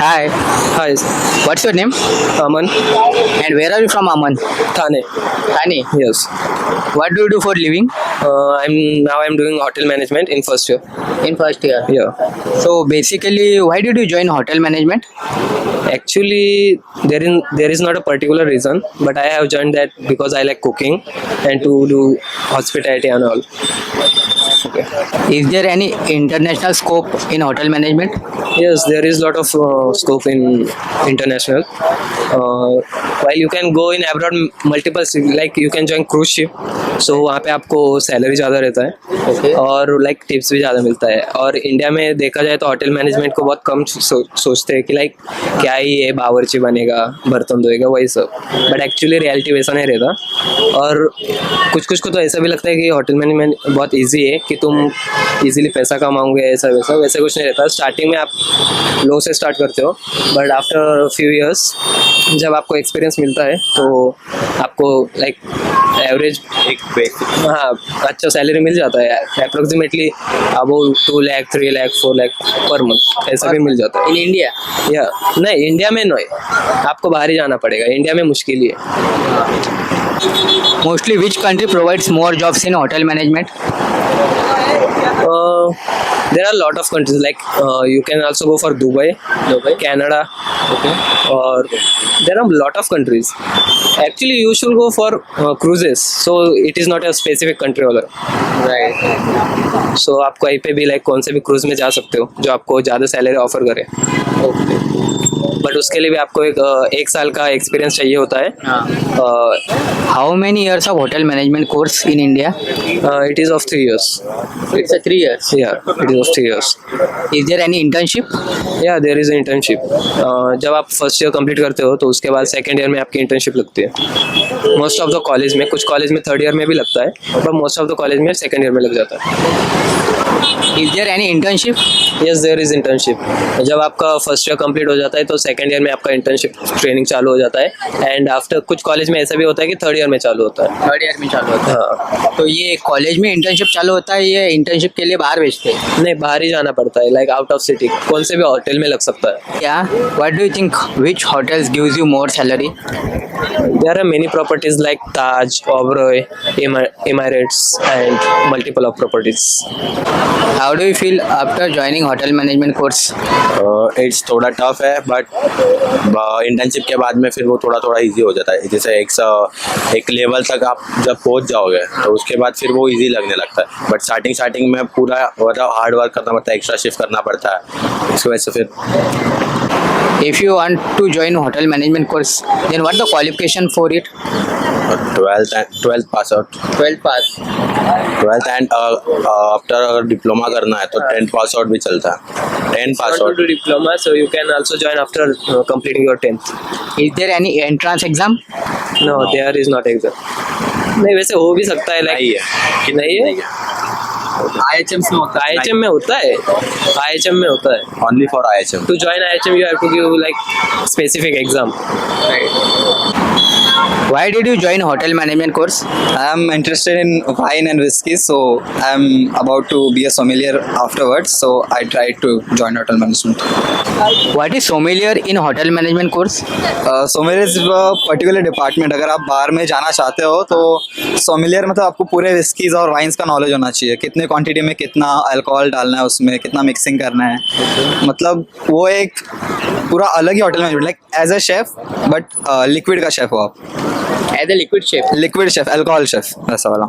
Hi, Hi, what's your name? Aman, And where are you from, Aman? Thane. Thane. Yes. What do you do for living? I'm doing hotel management in first year. In first year. Yeah. So basically, why did you join hotel management? Actually, there is not a particular reason, but I have joined that because I like cooking and to do hospitality and all. Is there any international scope in hotel management? Yes, there is lot of scope in international. While you can go in abroad multiple like you can join cruise ship. So वहाँ पे आपको salary ज़्यादा रहता है Okay. और like tips भी ज़्यादा मिलता है. और इंडिया में देखा जाए तो होटल मैनेजमेंट को बहुत कम सोचते हैं कि लाइक क्या ही ये बावर्ची बनेगा, बर्तन धोएगा, वही सब. बट एक्चुअली रियलिटी वैसा नहीं रहता. और कुछ कुछ को तो ऐसा भी लगता है कि होटल मैनेजमेंट बहुत इजी है कि तुम इजीली पैसा कमाओगे, ऐसा वैसा. वैसे कुछ नहीं रहता. स्टार्टिंग में आप लो से स्टार्ट करते हो, बट आफ्टर फ्यू इयर्स जब आपको एक्सपीरियंस मिलता है तो आपको लाइक एवरेज हाँ अच्छा सैलरी मिल जाता है. Approximately about 2 lakh 3 lakh 4 lakh per month ऐसा भी मिल जाता है. In India? या नहीं, इंडिया में नहीं, आपको बाहर ही जाना पड़ेगा. इंडिया में मुश्किल ही है. Mostly, which country provides more jobs in hotel management? There are a lot of countries like you can also go for Dubai, Canada, or there are a lot of countries. Actually, you should go for cruises, so it is not a specific country वाला. Right. So आप कहीं पे भी like कौन से भी cruise में जा सकते हो जो आपको ज़्यादा सैलरी ऑफर करे. बट उसके लिए भी आपको एक साल का एक्सपीरियंस चाहिए होता है. How many years of hotel management course in India? It is of 3 years. It's a 3 years. Yeah, it is of 3 years. Is there any internship? या देयर इज इंटर्नशिप. जब आप फर्स्ट ईयर कंप्लीट करते हो तो उसके बाद second year में आपकी इंटर्नशिप लगती है. मोस्ट ऑफ द कॉलेज में, कुछ कॉलेज में थर्ड ईयर में भी लगता है, but most of the college में सेकंड ईयर में लग जाता है. Is there any internship? Yes there is internship. जब आपका फर्स्ट ईयर कंप्लीट हो जाता है तो सेकंड ईयर में आपका इंटर्नशिप ट्रेनिंग चालू हो जाता है. एंड आफ्टर कुछ कॉलेज में ऐसा भी होता है कि थर्ड ईयर में चालू होता है. थर्ड ईयर में चालू होता है. हाँ तो ये कॉलेज में इंटर्नशिप चालू होता है, ये इंटर्नशिप के लिए बाहर भेजते हैं नहीं, बाहर ही जाना पड़ता है. लाइक आउट ऑफ सिटी कौन से भी होटल में लग सकता है. क्या? What do you think which hotels gives you more salary? There are many properties like Taj, Oberoi, Emirates, and multiple of properties. How do you feel after joining hotel management course? It's थोड़ा tough है, but internship के बाद में फिर वो थोड़ा थोड़ा easy हो जाता है. जैसे एक लेवल तक आप जब पहुंच जाओगे तो उसके बाद फिर वो इजी लगने लगता है. बट स्टार्टिंग में पूरा मतलब हार्ड वर्क करना पड़ता है, एक्स्ट्रा शिफ्ट करना पड़ता है. इसकी वजह से फिर If you want to join hotel management course, then what the qualification for it? 12th pass out. 12 pass. 12th and after अगर डिप्लोमा करना है तो 10th पास आउट भी चलता है. 10 पास To out. do diploma, so you can also join after completing your 10th. Is there any entrance exam? No, there is not exam. नहीं, वैसे हो भी सकता है नहीं लाइक है कि नहीं है. IHM में होता IHM में होता है. IHM में होता है. Only for IHM. To join IHM, you have to give like specific exam. Why did you join hotel management course? I am interested in wine and whiskey, so I am about to be a sommelier afterwards. So I tried to join hotel management. What is sommelier in hotel management course? Sommelier is a particular department. अगर आप बार में जाना चाहते हो तो sommelier मतलब आपको पूरे whiskies और wines का knowledge होना चाहिए. कितने क्वांटिटी में कितना अल्कोहल डालना है उसमें, कितना मिक्सिंग करना है. मतलब वो एक पूरा अलग ही hotel management, like as a chef, but liquid का शेफ हो आप. As a liquid chef. Liquid chef, alcohol chef, ऐसा वाला.